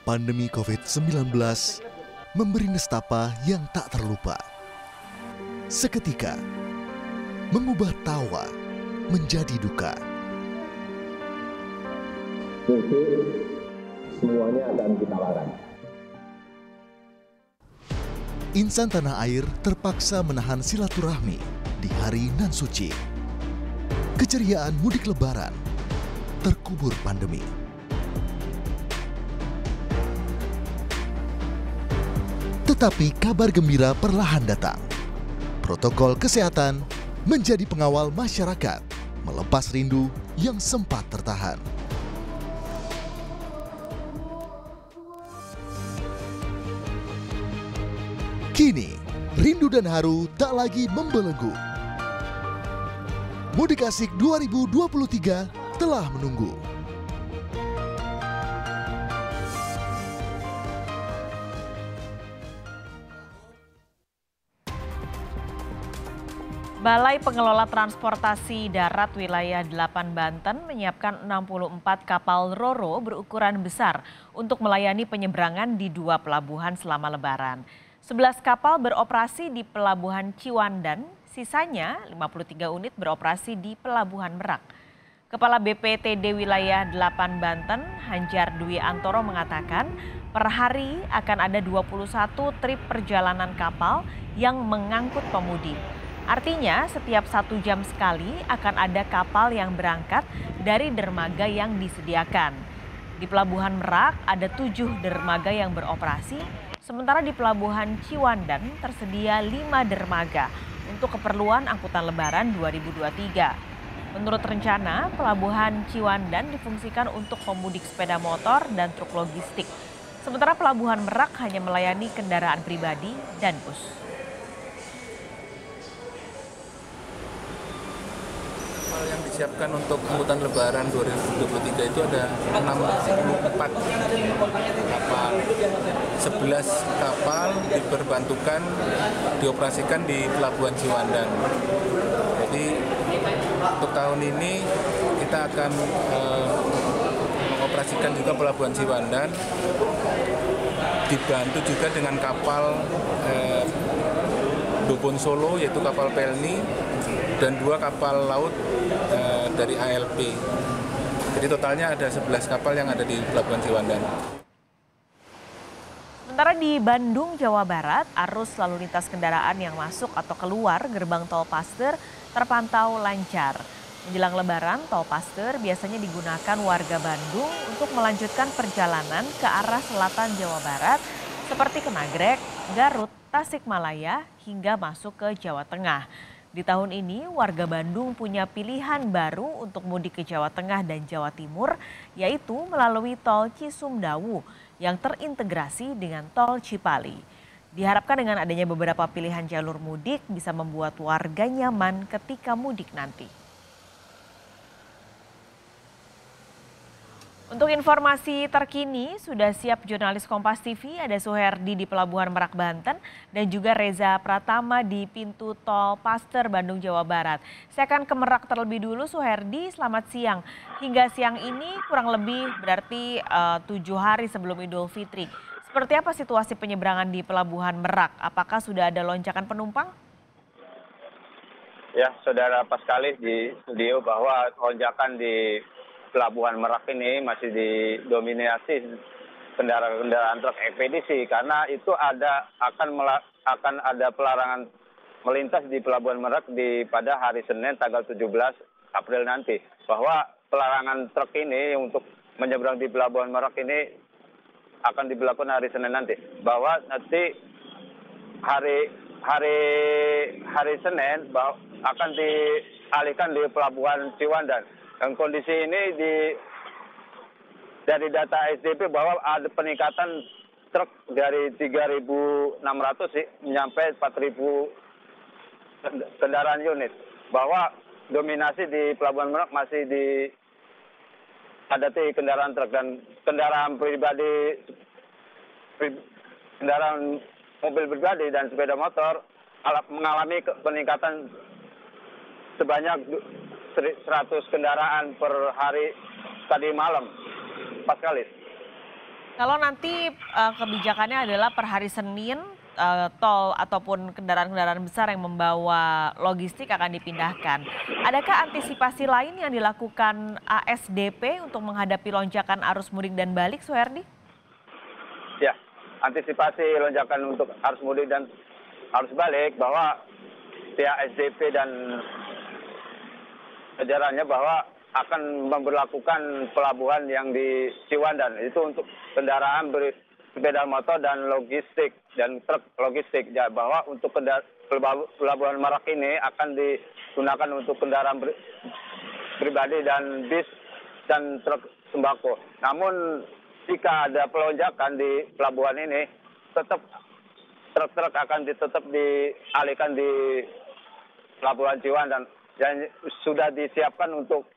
Pandemi COVID-19 memberi nestapa yang tak terlupa. Seketika, mengubah tawa menjadi duka. Semuanya akan kita larang. Insan tanah air terpaksa menahan silaturahmi di hari nan suci. Keceriaan mudik lebaran terkubur pandemi. Tetapi kabar gembira perlahan datang. Protokol kesehatan menjadi pengawal masyarakat melepas rindu yang sempat tertahan. Kini, rindu dan haru tak lagi membelenggu. Mudik Asik 2023 telah menunggu. Balai Pengelola Transportasi Darat Wilayah 8 Banten menyiapkan 64 kapal Ro-Ro berukuran besar untuk melayani penyeberangan di 2 pelabuhan selama Lebaran. 11 kapal beroperasi di Pelabuhan Ciwandan, sisanya 53 unit beroperasi di Pelabuhan Merak. Kepala BPTD Wilayah 8 Banten, Hanjar Dwi Antoro mengatakan per hari akan ada 21 trip perjalanan kapal yang mengangkut pemudik. Artinya setiap 1 jam sekali akan ada kapal yang berangkat dari dermaga yang disediakan. Di Pelabuhan Merak ada 7 dermaga yang beroperasi, sementara di Pelabuhan Ciwandan tersedia 5 dermaga untuk keperluan angkutan Lebaran 2023. Menurut rencana, Pelabuhan Ciwandan difungsikan untuk pemudik sepeda motor dan truk logistik, sementara Pelabuhan Merak hanya melayani kendaraan pribadi dan bus. Yang disiapkan untuk angkutan Lebaran 2023 itu ada 64 kapal, 11 kapal diperbantukan dioperasikan di Pelabuhan Ciwandan. Jadi untuk tahun ini kita akan mengoperasikan juga Pelabuhan Ciwandan, dibantu juga dengan kapal Dupun Solo yaitu kapal Pelni dan 2 kapal laut dari ALP. Jadi totalnya ada 11 kapal yang ada di Pelabuhan Ciwandan. Sementara di Bandung, Jawa Barat, arus lalu lintas kendaraan yang masuk atau keluar gerbang tol Paster terpantau lancar. Menjelang Lebaran, tol Paster biasanya digunakan warga Bandung untuk melanjutkan perjalanan ke arah selatan Jawa Barat seperti ke Nagrek, Garut, Tasikmalaya hingga masuk ke Jawa Tengah. Di tahun ini, warga Bandung punya pilihan baru untuk mudik ke Jawa Tengah dan Jawa Timur, yaitu melalui tol Cisumdawu yang terintegrasi dengan tol Cipali. Diharapkan dengan adanya beberapa pilihan jalur mudik bisa membuat warga nyaman ketika mudik nanti. Untuk informasi terkini, sudah siap jurnalis Kompas TV, ada Suherdi di Pelabuhan Merak, Banten, dan juga Reza Pratama di pintu tol Paster, Bandung, Jawa Barat. Saya akan ke Merak terlebih dulu, Suherdi, selamat siang. Hingga siang ini kurang lebih berarti 7 hari sebelum Idul Fitri. Seperti apa situasi penyeberangan di Pelabuhan Merak? Apakah sudah ada lonjakan penumpang? Ya, saudara, pas sekali di studio bahwa lonjakan di Pelabuhan Merak ini masih didominasi kendaraan truk ekspedisi karena itu akan ada pelarangan melintas di Pelabuhan Merak pada hari Senin tanggal 17 April nanti. Bahwa pelarangan truk ini untuk menyeberang di Pelabuhan Merak ini akan diberlakukan hari Senin nanti. Bahwa nanti hari Senin akan dialihkan di Pelabuhan Ciwandan. Dan kondisi ini dari data SDP bahwa ada peningkatan truk dari 3.600 sampai 4.000 kendaraan unit. Bahwa dominasi di Pelabuhan Merak masih dipadati kendaraan truk dan kendaraan pribadi, kendaraan mobil pribadi dan sepeda motor mengalami peningkatan sebanyak 100 kendaraan per hari tadi malam, Pas Kalis. Kalau nanti kebijakannya adalah per hari Senin tol ataupun kendaraan-kendaraan besar yang membawa logistik akan dipindahkan. Adakah antisipasi lain yang dilakukan ASDP untuk menghadapi lonjakan arus mudik dan balik, Suherdi? Ya, antisipasi lonjakan untuk arus mudik dan arus balik bahwa pihak SDP dan jajarannya bahwa akan memberlakukan pelabuhan yang di Ciwandan itu untuk kendaraan sepeda motor dan logistik dan truk logistik ya, bahwa untuk pelabuhan Merak ini akan digunakan untuk kendaraan pribadi dan bis dan truk sembako. Namun jika ada pelonjakan di pelabuhan ini, tetap truk-truk akan tetap dialihkan di pelabuhan Ciwandan dan sudah disiapkan untuk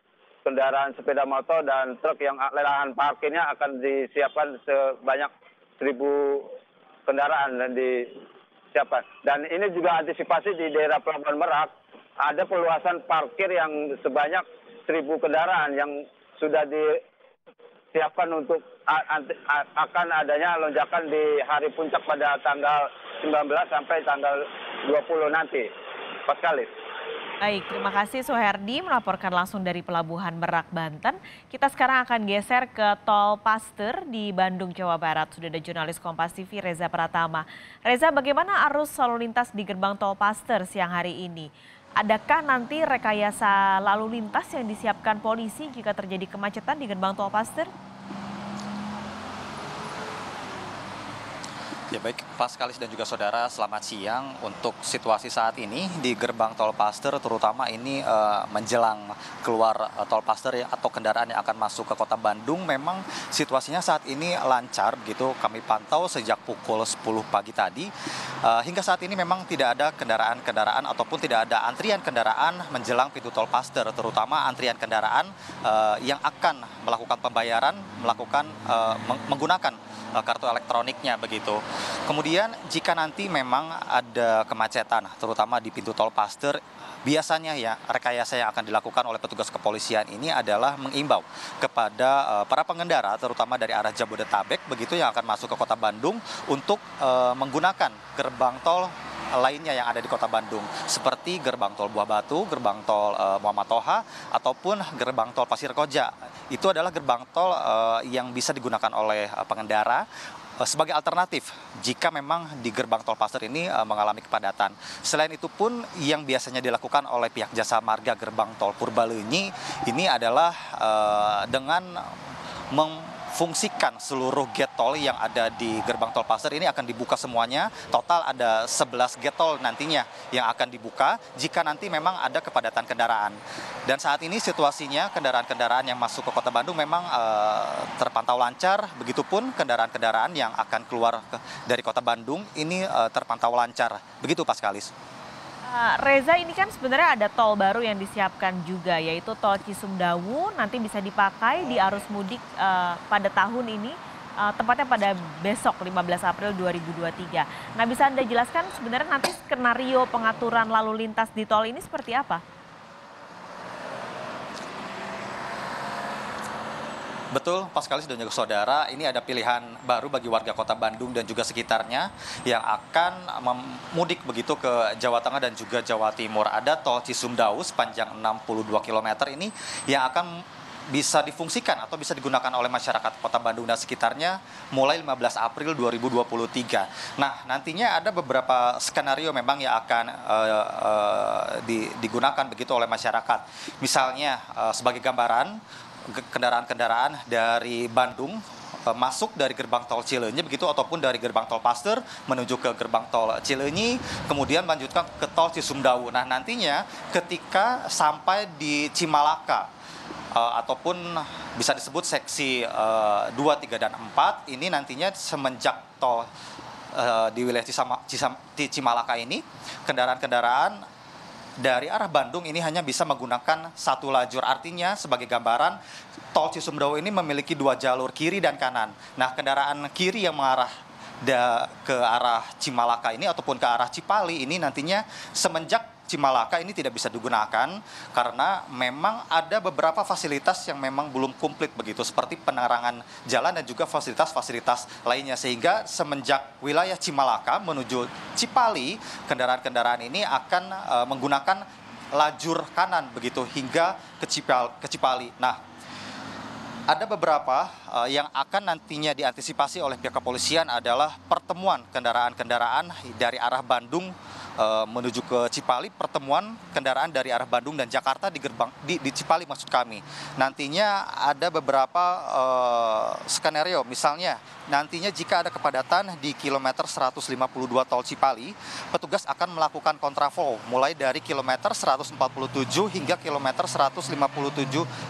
kendaraan sepeda motor dan truk yang lahan parkirnya akan disiapkan sebanyak 1.000 kendaraan dan disiapkan. Dan ini juga antisipasi di daerah Pelabuhan Merak ada perluasan parkir yang sebanyak 1.000 kendaraan yang sudah disiapkan untuk akan adanya lonjakan di hari puncak pada tanggal 19 sampai tanggal 20 nanti. Paskalis. Baik, terima kasih Suherdi melaporkan langsung dari Pelabuhan Merak, Banten. Kita sekarang akan geser ke Tol Paster di Bandung, Jawa Barat. Sudah ada jurnalis Kompas TV Reza Pratama. Reza, bagaimana arus lalu lintas di gerbang Tol Paster siang hari ini? Adakah nanti rekayasa lalu lintas yang disiapkan polisi jika terjadi kemacetan di gerbang Tol Paster? Ya baik, Paskalis dan juga saudara, selamat siang. Untuk situasi saat ini di gerbang Tol Paster, terutama ini menjelang keluar Tol Paster atau kendaraan yang akan masuk ke kota Bandung, memang situasinya saat ini lancar begitu. Kami pantau sejak pukul 10 pagi tadi. Hingga saat ini memang tidak ada kendaraan-kendaraan ataupun tidak ada antrian kendaraan menjelang pintu Tol Paster, terutama antrian kendaraan yang akan melakukan pembayaran, menggunakan kartu elektroniknya begitu. Kemudian jika nanti memang ada kemacetan, terutama di pintu Tol Paster, biasanya ya rekayasa yang akan dilakukan oleh petugas kepolisian ini adalah mengimbau kepada para pengendara, terutama dari arah Jabodetabek begitu yang akan masuk ke kota Bandung untuk menggunakan gerbang tol lainnya yang ada di kota Bandung, seperti gerbang tol Buah Batu, gerbang tol Muhammad Toha, ataupun gerbang tol Pasir Koja. Itu adalah gerbang tol yang bisa digunakan oleh pengendara sebagai alternatif jika memang di gerbang tol Paster ini mengalami kepadatan. Selain itu pun yang biasanya dilakukan oleh pihak Jasa Marga gerbang tol Purbalunyi ini adalah dengan memfungsikan seluruh gate tol yang ada di gerbang tol Paster ini akan dibuka semuanya. Total ada 11 gate tol nantinya yang akan dibuka jika nanti memang ada kepadatan kendaraan. Dan saat ini situasinya kendaraan-kendaraan yang masuk ke kota Bandung memang terpantau lancar. Begitupun kendaraan-kendaraan yang akan keluar dari kota Bandung ini terpantau lancar. Begitu Paskalis. Reza, ini kan sebenarnya ada tol baru yang disiapkan juga, yaitu tol Cisumdawu, nanti bisa dipakai di arus mudik pada tahun ini, tepatnya pada besok 15 April 2023. Nah, bisa Anda jelaskan sebenarnya nanti skenario pengaturan lalu lintas di tol ini seperti apa? Betul, Paskalis dan juga saudara, ini ada pilihan baru bagi warga kota Bandung dan juga sekitarnya yang akan mudik begitu ke Jawa Tengah dan juga Jawa Timur. Ada tol Cisumdawu sepanjang 62 km ini yang akan bisa difungsikan atau bisa digunakan oleh masyarakat kota Bandung dan sekitarnya mulai 15 April 2023. Nah, nantinya ada beberapa skenario memang yang akan digunakan begitu oleh masyarakat. Misalnya sebagai gambaran, kendaraan-kendaraan dari Bandung masuk dari gerbang tol Cileunyi begitu ataupun dari gerbang tol Paster menuju ke gerbang tol Cileunyi kemudian melanjutkan ke tol Cisumdawu. Nah, nantinya ketika sampai di Cimalaka ataupun bisa disebut seksi 2, 3, dan 4 ini nantinya semenjak tol di wilayah Cimalaka ini kendaraan-kendaraan dari arah Bandung ini hanya bisa menggunakan satu lajur. Artinya sebagai gambaran tol Cisumdawu ini memiliki 2 jalur kiri dan kanan. Nah, kendaraan kiri yang mengarah ke arah Cimalaka ini ataupun ke arah Cipali ini nantinya semenjak Cimalaka ini tidak bisa digunakan karena memang ada beberapa fasilitas yang memang belum komplit begitu, seperti penerangan jalan dan juga fasilitas-fasilitas lainnya, sehingga semenjak wilayah Cimalaka menuju Cipali, kendaraan-kendaraan ini akan menggunakan lajur kanan begitu hingga ke Cipali. Nah, ada beberapa yang akan nantinya diantisipasi oleh pihak kepolisian adalah pertemuan kendaraan-kendaraan dari arah Bandung menuju ke Cipali, pertemuan kendaraan dari arah Bandung dan Jakarta di Cipali maksud kami. Nantinya ada beberapa skenario, misalnya nantinya jika ada kepadatan di kilometer 152 tol Cipali, petugas akan melakukan kontraflow mulai dari kilometer 147 hingga kilometer 157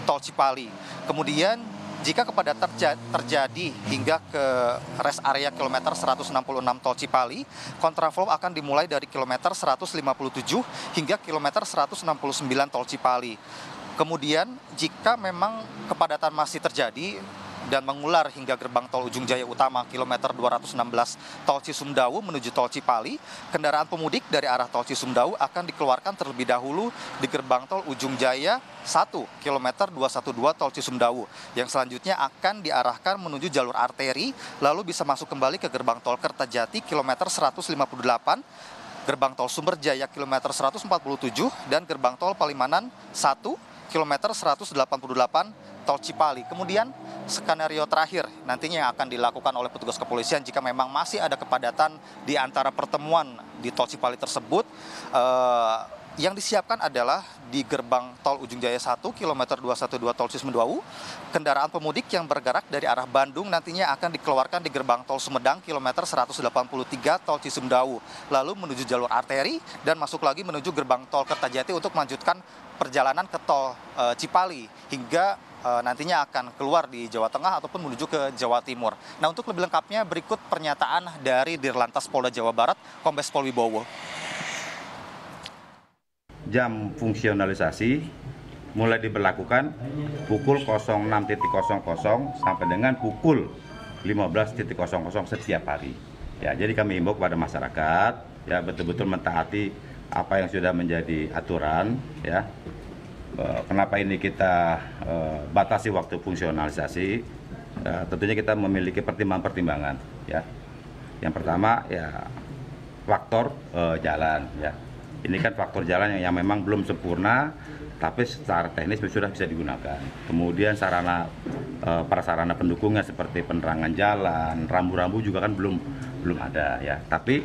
tol Cipali. Kemudian jika kepadatan terjadi hingga ke rest area kilometer 166 tol Cipali, kontraflow akan dimulai dari kilometer 157 hingga kilometer 169 tol Cipali. Kemudian jika memang kepadatan masih terjadi dan mengular hingga gerbang tol Ujung Jaya Utama kilometer 216 tol Cisumdawu menuju tol Cipali, kendaraan pemudik dari arah tol Cisumdawu akan dikeluarkan terlebih dahulu di gerbang tol Ujung Jaya 1 kilometer 212 tol Cisumdawu, yang selanjutnya akan diarahkan menuju jalur arteri lalu bisa masuk kembali ke gerbang tol Kertajati kilometer 158, gerbang tol Sumberjaya kilometer 147 dan gerbang tol Palimanan 1 kilometer 188 tol Cipali. Kemudian skenario terakhir nantinya yang akan dilakukan oleh petugas kepolisian jika memang masih ada kepadatan di antara pertemuan di tol Cipali tersebut, yang disiapkan adalah di gerbang tol Ujung Jaya 1 kilometer 212 tol Cisumdawu, kendaraan pemudik yang bergerak dari arah Bandung nantinya akan dikeluarkan di gerbang tol Sumedang kilometer 183 tol Cisumdawu, lalu menuju jalur arteri dan masuk lagi menuju gerbang tol Kertajati untuk melanjutkan perjalanan ke tol Cipali hingga nantinya akan keluar di Jawa Tengah ataupun menuju ke Jawa Timur. Nah, untuk lebih lengkapnya berikut pernyataan dari Dirlantas Polda Jawa Barat, Kombes Pol Wibowo. Jam fungsionalisasi mulai diberlakukan pukul 06.00 sampai dengan pukul 15.00 setiap hari. Ya, jadi kami himbau kepada masyarakat ya betul-betul mentaati apa yang sudah menjadi aturan ya. Kenapa ini kita batasi waktu fungsionalisasi? Tentunya kita memiliki pertimbangan-pertimbangan ya. Yang pertama ya faktor jalan ya. Ini kan faktor jalan yang memang belum sempurna, tapi secara teknis sudah bisa digunakan. Kemudian prasarana pendukungnya seperti penerangan jalan, rambu-rambu juga kan belum ada ya. Tapi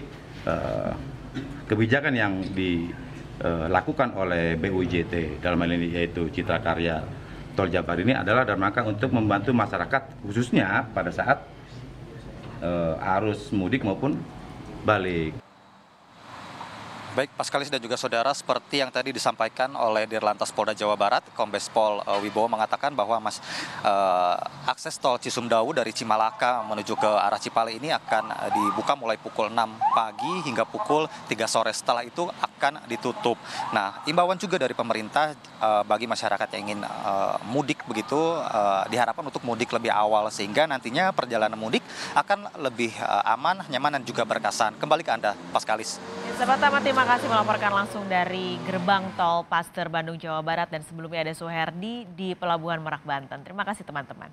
kebijakan yang dilakukan oleh BUIJT dalam hal ini yaitu Citra Karya Tol Jabar ini adalah dalam rangka untuk membantu masyarakat khususnya pada saat arus mudik maupun balik. Baik, Paskalis dan juga saudara, seperti yang tadi disampaikan oleh Dirlantas Polda Jawa Barat, Kombes Pol Wibowo mengatakan bahwa akses tol Cisumdawu dari Cimalaka menuju ke arah Cipali ini akan dibuka mulai pukul 6 pagi hingga pukul 3 sore. Setelah itu akan ditutup. Nah, imbauan juga dari pemerintah bagi masyarakat yang ingin mudik begitu, diharapkan untuk mudik lebih awal sehingga nantinya perjalanan mudik akan lebih aman, nyaman dan juga berkesan. Kembali ke Anda, Paskalis. Sahabat Tama, terima kasih melaporkan langsung dari gerbang tol Paster Bandung, Jawa Barat, dan sebelumnya ada Suherdi di Pelabuhan Merak, Banten. Terima kasih teman-teman.